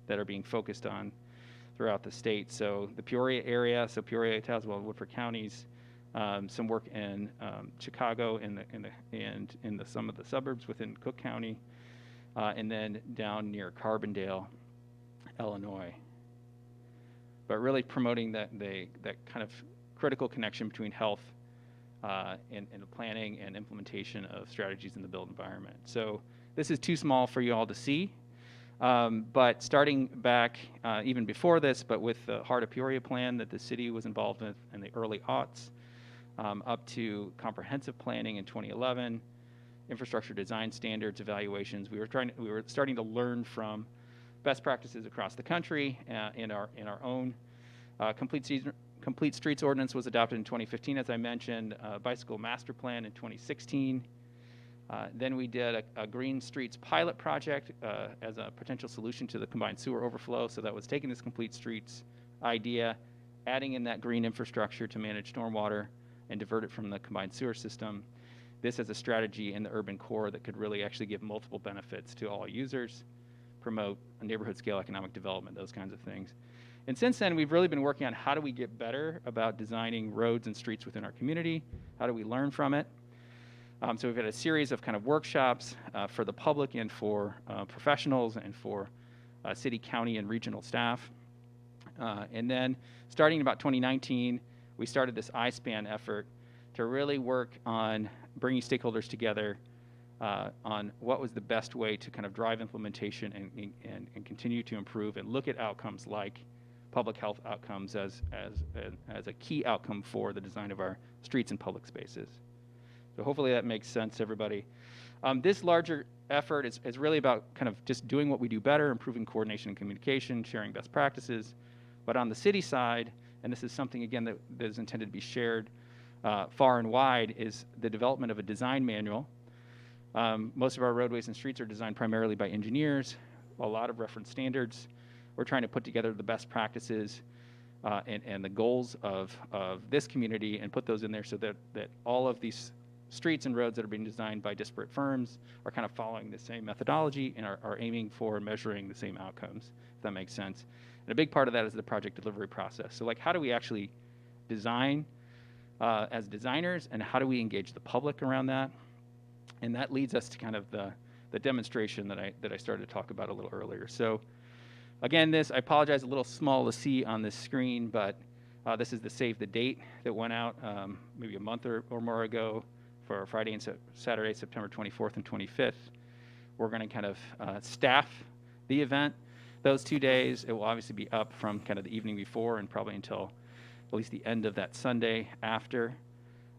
that are being focused on throughout the state. So the Peoria area, so Peoria, Tazewell, and Woodford counties, some work in Chicago and in some of the suburbs within Cook County, and then down near Carbondale, Illinois. But really promoting that kind of critical connection between health and the planning and implementation of strategies in the built environment. So this is too small for you all to see, but starting back even before this, but with the Heart of Peoria plan that the city was involved in the early aughts, up to comprehensive planning in 2011, infrastructure design standards evaluations. We were starting to learn from best practices across the country in our own Complete Streets Ordinance was adopted in 2015, as I mentioned, Bicycle Master Plan in 2016. Then we did a Green Streets pilot project as a potential solution to the combined sewer overflow. So that was taking this Complete Streets idea, adding in that green infrastructure to manage stormwater and divert it from the combined sewer system. This as a strategy in the urban core that could really actually give multiple benefits to all users, promote a neighborhood scale economic development, those kinds of things. And since then, we've really been working on how do we get better about designing roads and streets within our community? How do we learn from it? So we've had a series of kind of workshops for the public and for professionals and for city, county, and regional staff. And then starting in about 2019, we started this iSpan effort to really work on bringing stakeholders together on what was the best way to kind of drive implementation and continue to improve and look at outcomes like public health outcomes as a key outcome for the design of our streets and public spaces. So hopefully that makes sense to everybody. This larger effort is really about kind of just doing what we do better, improving coordination and communication, sharing best practices. But on the city side, and this is something, again, that is intended to be shared far and wide, is the development of a design manual. Most of our roadways and streets are designed primarily by engineers, a lot of reference standards. We're trying to put together the best practices and the goals of this community and put those in there so that all of these streets and roads that are being designed by disparate firms are kind of following the same methodology and are aiming for measuring the same outcomes, if that makes sense. And a big part of that is the project delivery process. So like, how do we actually design as designers, and how do we engage the public around that? And that leads us to kind of the demonstration that I started to talk about a little earlier. So again, I apologize, a little small to see on this screen, but this is the save the date that went out maybe a month or more ago for Friday and Saturday, September 24th and 25th. We're going to kind of staff the event those 2 days. It will obviously be up from kind of the evening before and probably until at least the end of that Sunday after.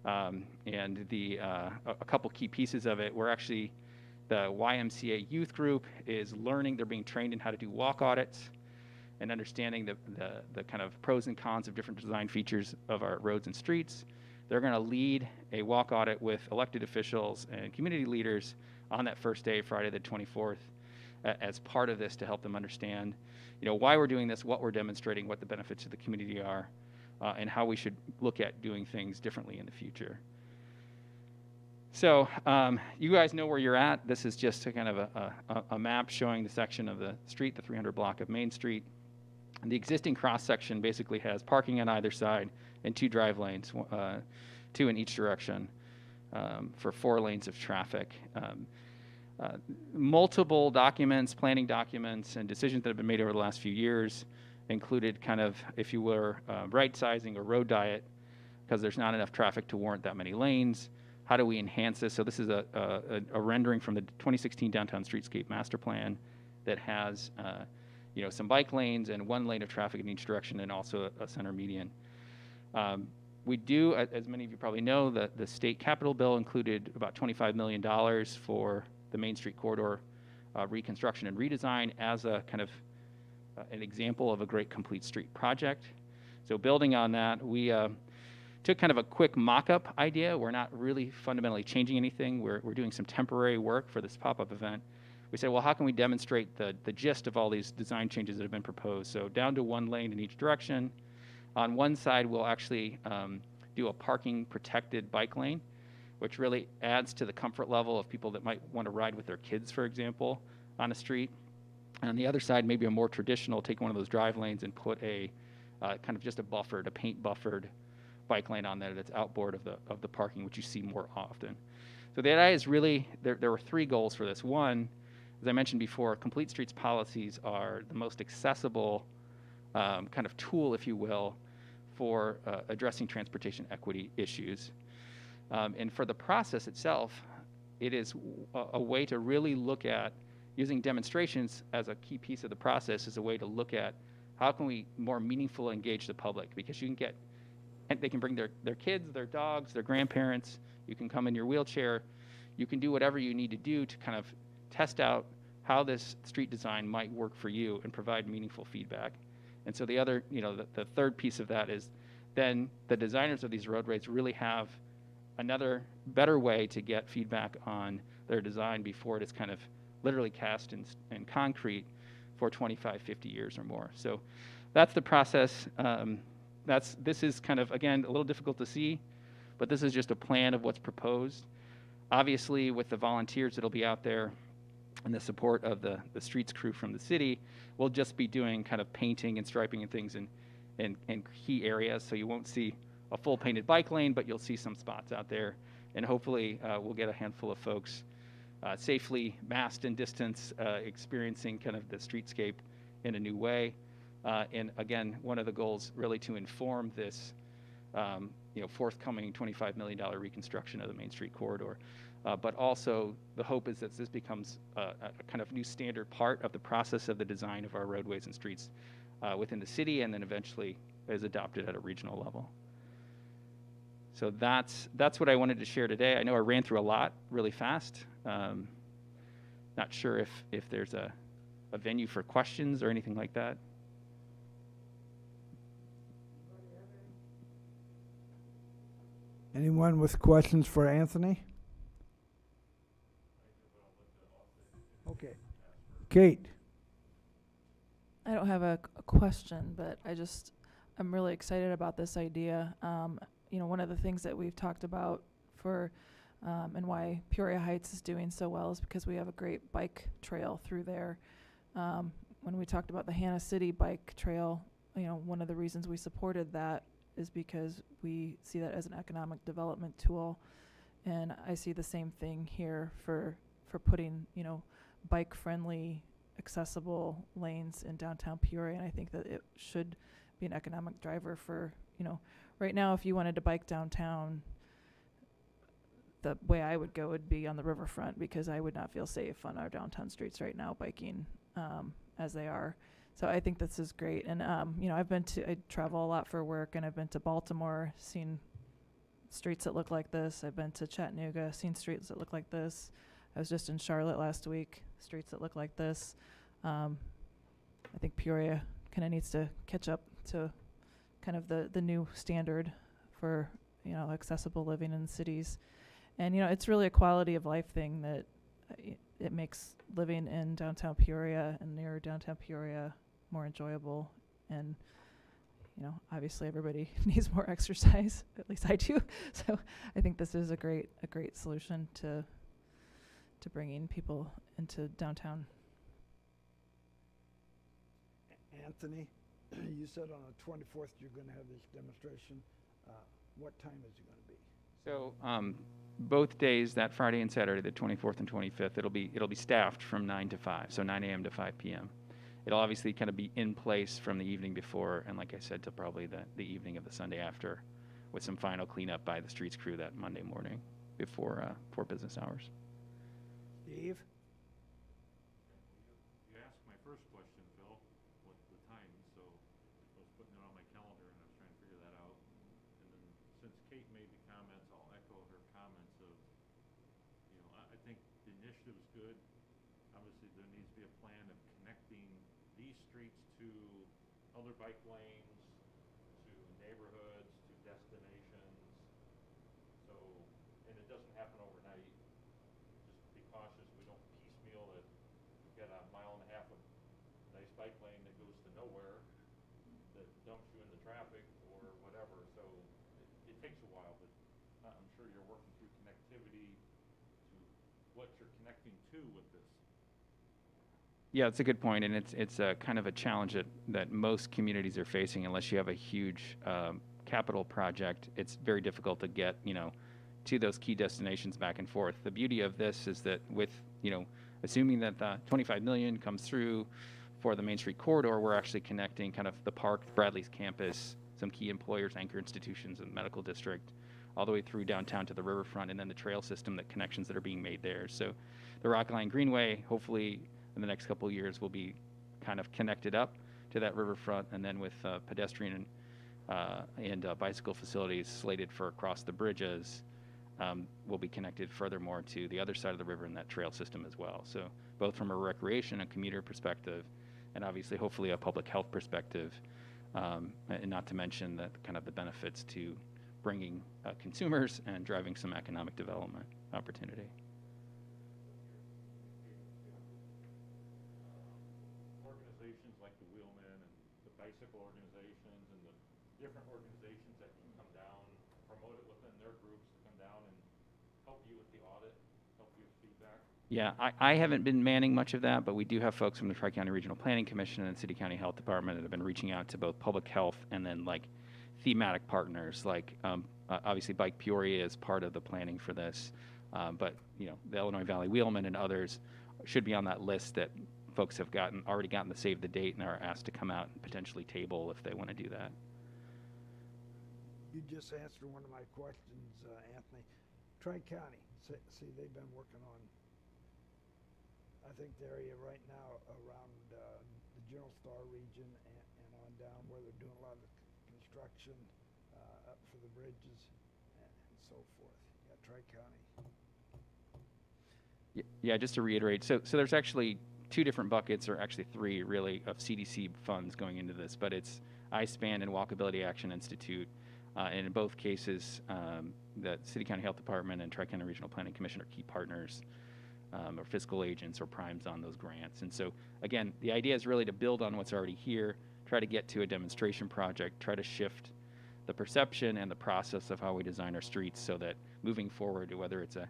And a couple key pieces of it, we're actually, the YMCA youth group is learning, they're being trained in how to do walk audits and understanding the kind of pros and cons of different design features of our roads and streets. They're going to lead a walk audit with elected officials and community leaders on that first day, Friday the 24th, as part of this to help them understand, why we're doing this, what we're demonstrating, what the benefits to the community are, and how we should look at doing things differently in the future. So you guys know where you're at. This is just a kind of a map showing the section of the street, the 300 block of Main Street. And the existing cross section basically has parking on either side and 2 drive lanes, 2 in each direction for 4 lanes of traffic. Multiple documents, planning documents, and decisions that have been made over the last few years included kind of, if you were, right sizing or road diet, because there's not enough traffic to warrant that many lanes. How do we enhance this? So this is a rendering from the 2016 Downtown Streetscape Master Plan that has some bike lanes and 1 lane of traffic in each direction, and also a center median. We do, as many of you probably know, the state capital bill included about $25 million for the Main Street corridor reconstruction and redesign as a kind of an example of a great complete street project. So building on that, we took kind of a quick mock-up idea. We're not really fundamentally changing anything. We're doing some temporary work for this pop-up event. We said, well, how can we demonstrate the gist of all these design changes that have been proposed? So down to 1 lane in each direction. On one side, we'll actually do a parking protected bike lane, which really adds to the comfort level of people that might want to ride with their kids, for example, on a street. And on the other side, maybe a more traditional, take one of those drive lanes and put a kind of just a buffered, a paint buffered bike lane on there that's outboard of the parking, which you see more often. So the idea is really, there were three goals for this. One, as I mentioned before, complete streets policies are the most accessible kind of tool, if you will, for addressing transportation equity issues. And for the process itself, it is a way to really look at using demonstrations as a key piece of the process, as a way to look at how can we more meaningfully engage the public, because you can get, and they can bring their kids, their dogs, their grandparents, you can come in your wheelchair, you can do whatever you need to do to kind of test out how this street design might work for you and provide meaningful feedback. And so the other, the third piece of that is then the designers of these roadways really have another better way to get feedback on their design before it is kind of literally cast in concrete for 25, 50 years or more. So that's the process. This is kind of, again, a little difficult to see, but this is just a plan of what's proposed. Obviously, with the volunteers that'll be out there and the support of the streets crew from the city, we'll just be doing kind of painting and striping and things in key areas. So you won't see a full painted bike lane, but you'll see some spots out there. And hopefully we'll get a handful of folks safely masked and distanced, experiencing kind of the streetscape in a new way. And again, one of the goals really to inform this forthcoming $25 million reconstruction of the Main Street corridor. But also the hope is that this becomes a kind of new standard part of the process of the design of our roadways and streets within the city, and then eventually is adopted at a regional level. So that's what I wanted to share today. I know I ran through a lot really fast. Not sure if there's a venue for questions or anything like that. Anyone with questions for Anthony? Okay. Kate? I don't have a question, but I'm really excited about this idea. One of the things that we've talked about for and why Peoria Heights is doing so well is because we have a great bike trail through there. When we talked about the Hannah City bike trail, one of the reasons we supported that is because we see that as an economic development tool. And I see the same thing here for putting, bike-friendly, accessible lanes in downtown Peoria. And I think that it should be an economic driver for, right now, if you wanted to bike downtown, the way I would go would be on the riverfront, because I would not feel safe on our downtown streets right now biking as they are. So I think this is great. And, I travel a lot for work, and I've been to Baltimore, seen streets that look like this. I've been to Chattanooga, seen streets that look like this. I was just in Charlotte last week, streets that look like this. I think Peoria kind of needs to catch up to kind of the new standard for, accessible living in cities. And, it's really a quality of life thing that it makes living in downtown Peoria and near downtown Peoria more enjoyable. And, obviously everybody needs more exercise, at least I do. So I think this is a great solution to bringing people into downtown. Anthony, you said on the 24th you're going to have this demonstration. What time is it going to be? So both days, that Friday and Saturday, the 24th and 25th, it'll be staffed from 9 to 5, so 9 a.m. to 5 p.m. It'll obviously kind of be in place from the evening before, and like I said, till probably the evening of the Sunday after, with some final cleanup by the streets crew that Monday morning before business hours. Steve? You asked my first question, Phil, what the time, so I was putting it on my calendar and I was trying to figure that out. And then since Kate made the comments, I'll echo her comments of, I think the initiative's good. Obviously, there needs to be a plan of connecting these streets to other bike lanes, to neighborhoods, to destinations. So, and it doesn't happen overnight. Just be cautious we don't piecemeal it. We've got a mile and a half of nice bike lane that goes to nowhere, that dumps you into traffic or whatever. So it takes a while, but I'm sure you're working through connectivity to what you're connecting to with this. Yeah, it's a good point, and it's a kind of a challenge that most communities are facing. Unless you have a huge capital project, it's very difficult to get, to those key destinations back and forth. The beauty of this is that with, assuming that the 25 million comes through for the Main Street corridor, we're actually connecting kind of the park, Bradley's campus, some key employers, anchor institutions, and medical district, all the way through downtown to the riverfront, and then the trail system, the connections that are being made there. So the Rock Line Greenway, hopefully in the next couple of years, will be kind of connected up to that riverfront, and then with pedestrian and bicycle facilities slated for across the bridges, will be connected furthermore to the other side of the river and that trail system as well. So both from a recreation and commuter perspective, and obviously hopefully a public health perspective, and not to mention the kind of the benefits to bringing consumers and driving some economic development opportunity. Organizations like the Wheelmen and the bicycle organizations and the different organizations that can come down, promote it within their groups to come down and help you with the audit, help you with feedback. Yeah, I haven't been manning much of that, but we do have folks from the Tri-County Regional Planning Commission and City County Health Department that have been reaching out to both public health and then like thematic partners, like obviously Bike Peoria is part of the planning for this, but the Illinois Valley Wheelmen and others should be on that list that folks have already gotten the save the date and are asked to come out and potentially table if they want to do that. You just answered one of my questions, Anthony. Tri-County, see, they've been working on, I think the area right now around the General Star region and on down where they're doing a lot of construction up for the bridges and so forth. Yeah, Tri-County. Yeah, just to reiterate, so there's actually two different buckets, or actually three really, of CDC funds going into this, but it's iSpan and Walkability Action Institute. And in both cases, the City County Health Department and Tri-County Regional Planning Commission are key partners, or fiscal agents or primes on those grants. And so, again, the idea is really to build on what's already here, try to get to a demonstration project, try to shift the perception and the process of how we design our streets so that moving forward, whether it's a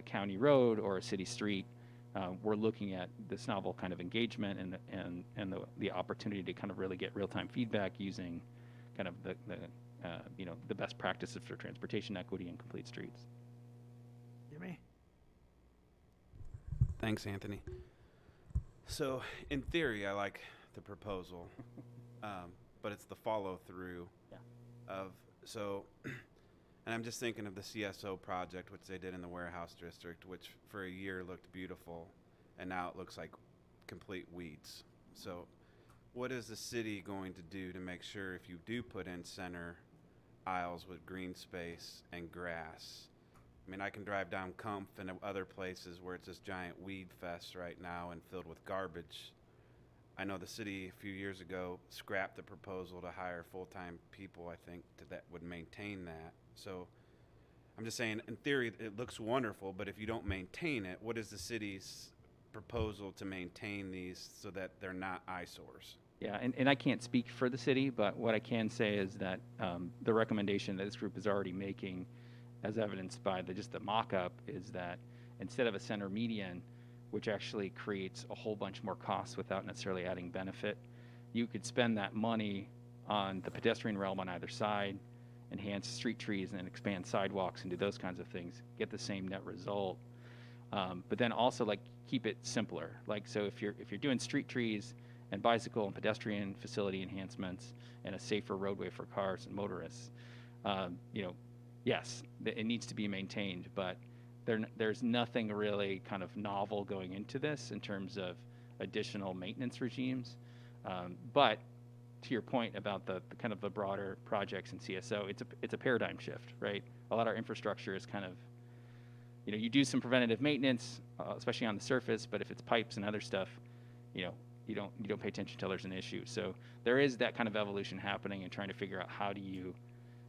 county road or a city street, we're looking at this novel kind of engagement and the opportunity to kind of really get real-time feedback using kind of the best practices for transportation equity and complete streets. Jimmy? Thanks, Anthony. So, in theory, I like the proposal, but it's the follow-through of, and I'm just thinking of the CSO project, which they did in the warehouse district, which for a year looked beautiful, and now it looks like complete weeds. So what is the city going to do to make sure if you do put in center aisles with green space and grass? I mean, I can drive down Kumpf and other places where it's this giant weed fest right now and filled with garbage. I know the city a few years ago scrapped the proposal to hire full-time people, I think, that would maintain that. So I'm just saying, in theory, it looks wonderful, but if you don't maintain it, what is the city's proposal to maintain these so that they're not eyesores? Yeah, and I can't speak for the city, but what I can say is that the recommendation that this group is already making, as evidenced by just the mock-up, is that instead of a center median, which actually creates a whole bunch more costs without necessarily adding benefit, you could spend that money on the pedestrian realm on either side, enhance street trees and expand sidewalks and do those kinds of things, get the same net result. But then also like keep it simpler. Like, so if you're doing street trees and bicycle and pedestrian facility enhancements and a safer roadway for cars and motorists, yes, it needs to be maintained, but there's nothing really kind of novel going into this in terms of additional maintenance regimes. But to your point about the kind of the broader projects in CSO, it's a paradigm shift, right? A lot of our infrastructure is kind of, you do some preventative maintenance, especially on the surface, but if it's pipes and other stuff, you don't pay attention until there's an issue. So there is that kind of evolution happening and trying to figure out how do you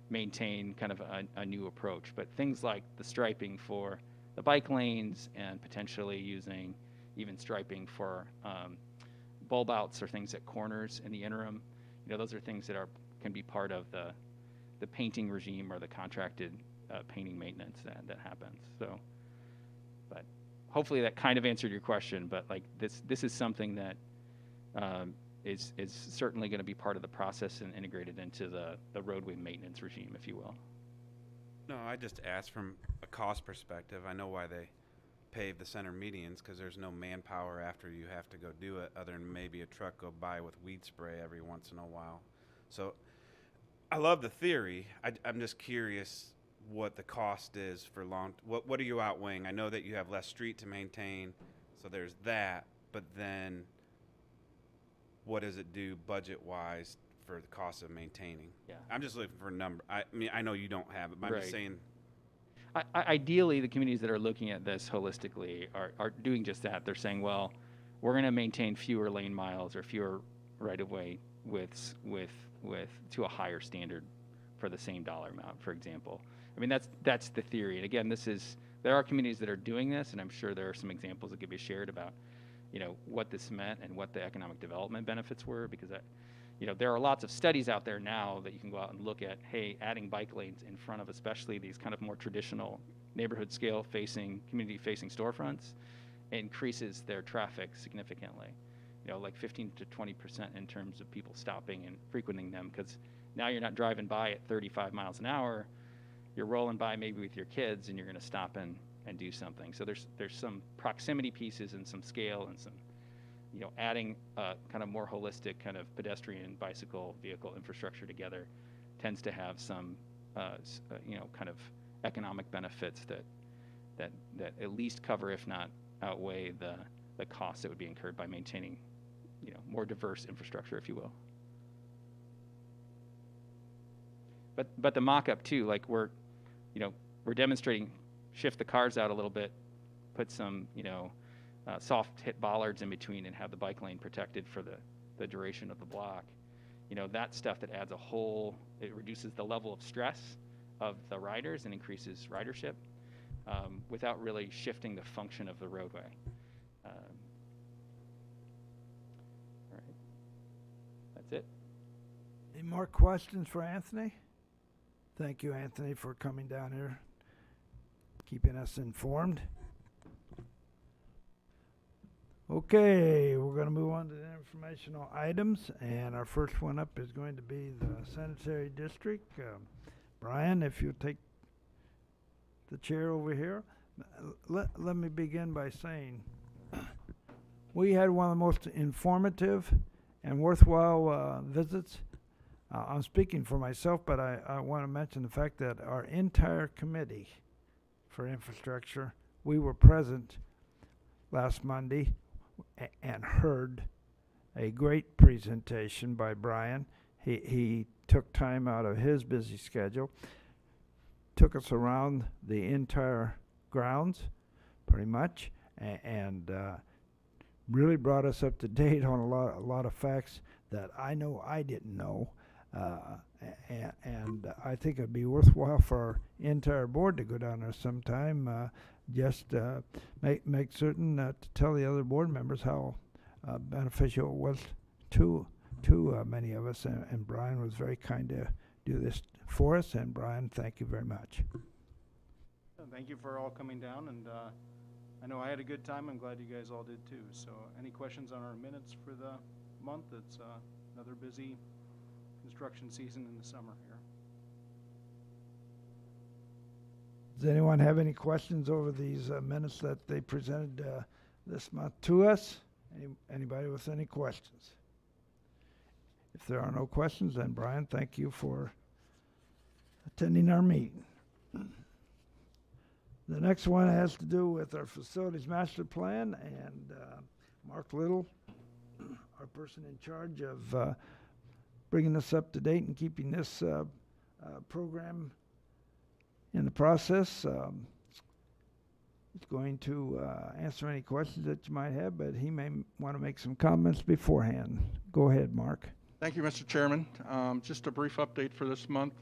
maintain kind of a new approach. But things like the striping for the bike lanes and potentially using even striping for bulb outs or things at corners in the interim, those are things that can be part of the painting regime or the contracted painting maintenance that happens. So, but hopefully that kind of answered your question, but like this is something that is certainly going to be part of the process and integrated into the roadway maintenance regime, if you will. No, I just asked from a cost perspective. I know why they pave the center medians, because there's no manpower after you have to go do it, other than maybe a truck go by with weed spray every once in a while. So I love the theory. I'm just curious what the cost is for what are you outweighing? I know that you have less street to maintain, so there's that, but then what does it do budget-wise for the cost of maintaining? Yeah. I'm just looking for a number. I mean, I know you don't have it, but I'm just Right. saying. Ideally, the communities that are looking at this holistically are doing just that. They're saying, well, we're going to maintain fewer lane miles or fewer right-of-way widths to a higher standard for the same dollar amount, for example. I mean, that's the theory. And again, there are communities that are doing this, and I'm sure there are some examples that could be shared about, what this meant and what the economic development benefits were, because there are lots of studies out there now that you can go out and look at, hey, adding bike lanes in front of especially these kind of more traditional neighborhood scale community facing storefronts increases their traffic significantly, like 15 to 20% in terms of people stopping and frequenting them, because now you're not driving by at 35 miles an hour, you're rolling by maybe with your kids and you're going to stop and do something. So there's some proximity pieces and some scale and some adding kind of more holistic kind of pedestrian, bicycle, vehicle infrastructure together tends to have some, kind of economic benefits that at least cover, if not outweigh, the costs that would be incurred by maintaining, more diverse infrastructure, if you will. But the mock-up too, like we're demonstrating, shift the cars out a little bit, put some, soft hit bollards in between and have the bike lane protected for the duration of the block. That stuff that adds it reduces the level of stress of the riders and increases ridership without really shifting the function of the roadway. All right. That's it. Any more questions for Anthony? Thank you, Anthony, for coming down here, keeping us informed. Okay, we're going to move on to the informational items, and our first one up is going to be the Sanitary District. Brian, if you'll take the chair over here. Let me begin by saying we had one of the most informative and worthwhile visits. I'm speaking for myself, but I want to mention the fact that our entire committee for infrastructure, we were present last Monday and heard a great presentation by Brian. He took time out of his busy schedule, took us around the entire grounds, pretty much, and really brought us up to date on a lot of facts that I know I didn't know. And I think it'd be worthwhile for our entire board to go down there sometime, just make certain to tell the other board members how beneficial it was to many of us. And Brian was very kind to do this for us. And Brian, thank you very much. Thank you for all coming down, and I know I had a good time. I'm glad you guys all did too. So any questions on our minutes for the month? It's another busy construction season in the summer here. Does anyone have any questions over these minutes that they presented this month to us? Anybody with any questions? If there are no questions, then Brian, thank you for attending our meeting. The next one has to do with our facilities master plan, and Mark Little, our person in charge of bringing us up to date and keeping this program in the process. He's going to answer any questions that you might have, but he may want to make some comments beforehand. Go ahead, Mark. Thank you, Mr. Chairman. Just a brief update for this month.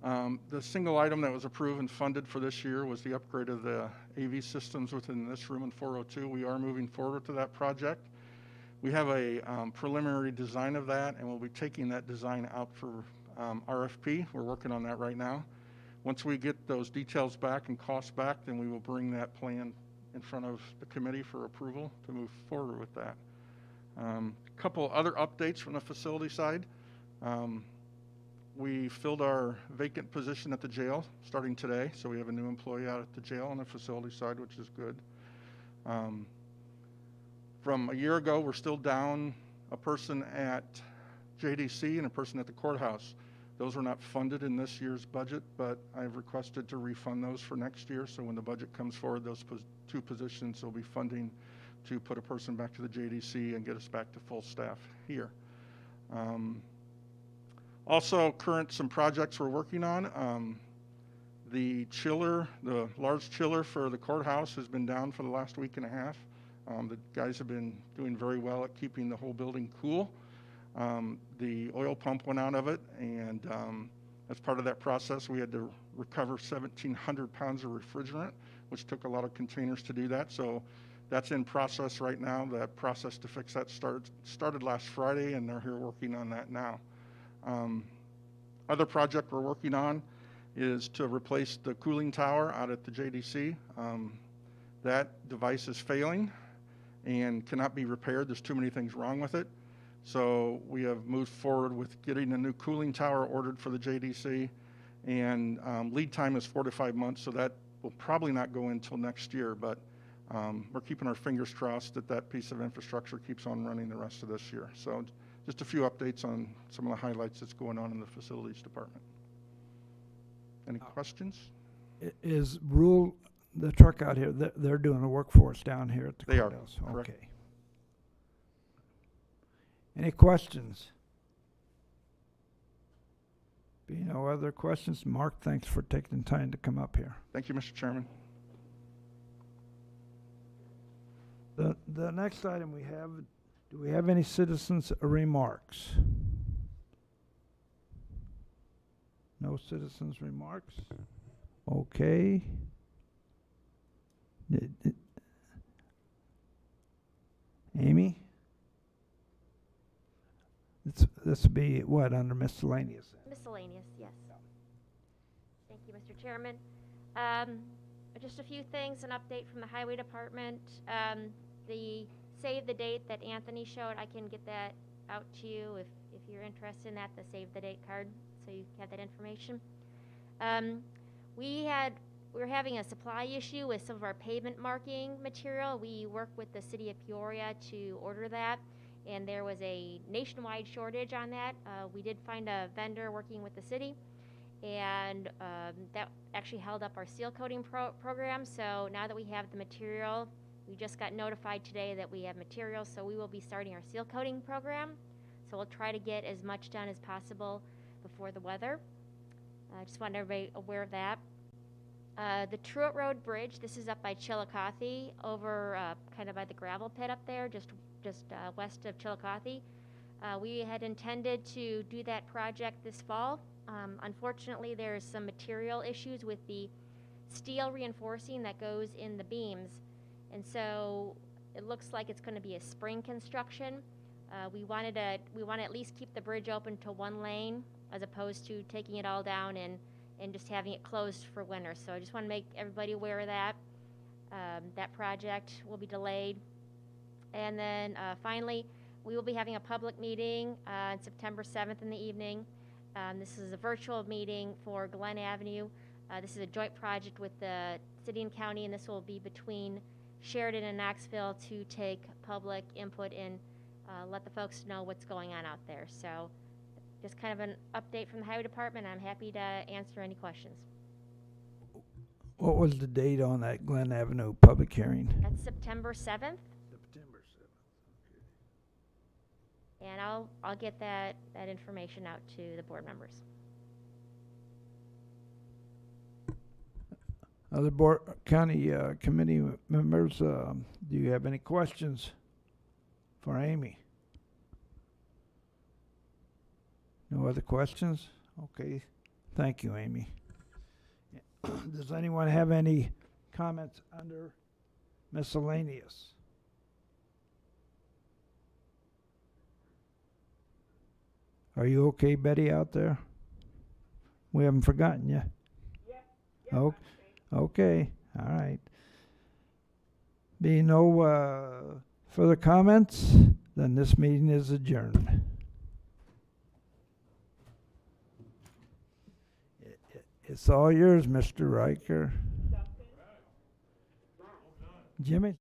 The single item that was approved and funded for this year was the upgrade of the AV systems within this room in 402. We are moving forward to that project. We have a preliminary design of that, and we'll be taking that design out for RFP. We're working on that right now. Once we get those details back and costs back, then we will bring that plan in front of the committee for approval to move forward with that. Couple other updates from the facility side. We filled our vacant position at the jail starting today, so we have a new employee out at the jail on the facility side, which is good. From a year ago, we're still down a person at JDC and a person at the courthouse. Those were not funded in this year's budget, but I've requested to refund those for next year, so when the budget comes forward, those two positions will be funding to put a person back to the JDC and get us back to full staff here. Also, some projects we're working on. The chiller, the large chiller for the courthouse has been down for the last week and a half. The guys have been doing very well at keeping the whole building cool. The oil pump went out of it, and as part of that process, we had to recover 1,700 pounds of refrigerant, which took a lot of containers to do that. So that's in process right now. That process to fix that started last Friday, and they're here working on that now. Other project we're working on is to replace the cooling tower out at the JDC. That device is failing and cannot be repaired. There's too many things wrong with it. So we have moved forward with getting a new cooling tower ordered for the JDC, and lead time is 4 to 5 months, so that will probably not go until next year, but we're keeping our fingers crossed that that piece of infrastructure keeps on running the rest of this year. So just a few updates on some of the highlights that's going on in the facilities department. Any questions? Is Rule, the truck out here, they're doing the work for us down here at the They are, courthouse? correct. Okay. Any questions? Being no other questions, Mark, thanks for taking time to come up here. Thank you, Mr. Chairman. The next item we have, do we have any citizens' remarks? No citizens' remarks? Okay. Amy? This would be what, under miscellaneous? Miscellaneous, yes. Thank you, Mr. Chairman. Just a few things, an update from the Highway Department. The save the date that Anthony showed, I can get that out to you if you're interested in that, the save the date card, so you have that information. We were having a supply issue with some of our pavement marking material. We work with the city of Peoria to order that, and there was a nationwide shortage on that. We did find a vendor working with the city, and that actually held up our seal coating program. So now that we have the material, we just got notified today that we have material, so we will be starting our seal coating program. So we'll try to get as much done as possible before the weather. I just want everybody aware of that. The Truett Road Bridge, this is up by Chillicothe, over kind of by the gravel pit up there, just west of Chillicothe. We had intended to do that project this fall. Unfortunately, there's some material issues with the steel reinforcing that goes in the beams, and so it looks like it's going to be a spring construction. We want to at least keep the bridge open to one lane as opposed to taking it all down and just having it closed for winter. So I just want to make everybody aware of that. That project will be delayed. And then finally, we will be having a public meeting on September 7th in the evening. This is a virtual meeting for Glen Avenue. This is a joint project with the city and county, and this will be between Sheridan and Knoxville to take public input and let the folks know what's going on out there. So just kind of an update from the Highway Department. I'm happy to answer any questions. What was the date on that Glen Avenue public hearing? That's September 7th, September 7th. and I'll get that information out to the board members. Other board county committee members, do you have any questions for Amy? No other questions? Okay. Thank you, Amy. Does anyone have any comments under miscellaneous? Are you okay, Betty, out there? We haven't forgotten you. Yeah. Okay. All right. Being no further comments, then this meeting is adjourned. It's all yours, Mr. Riker. Jimmy?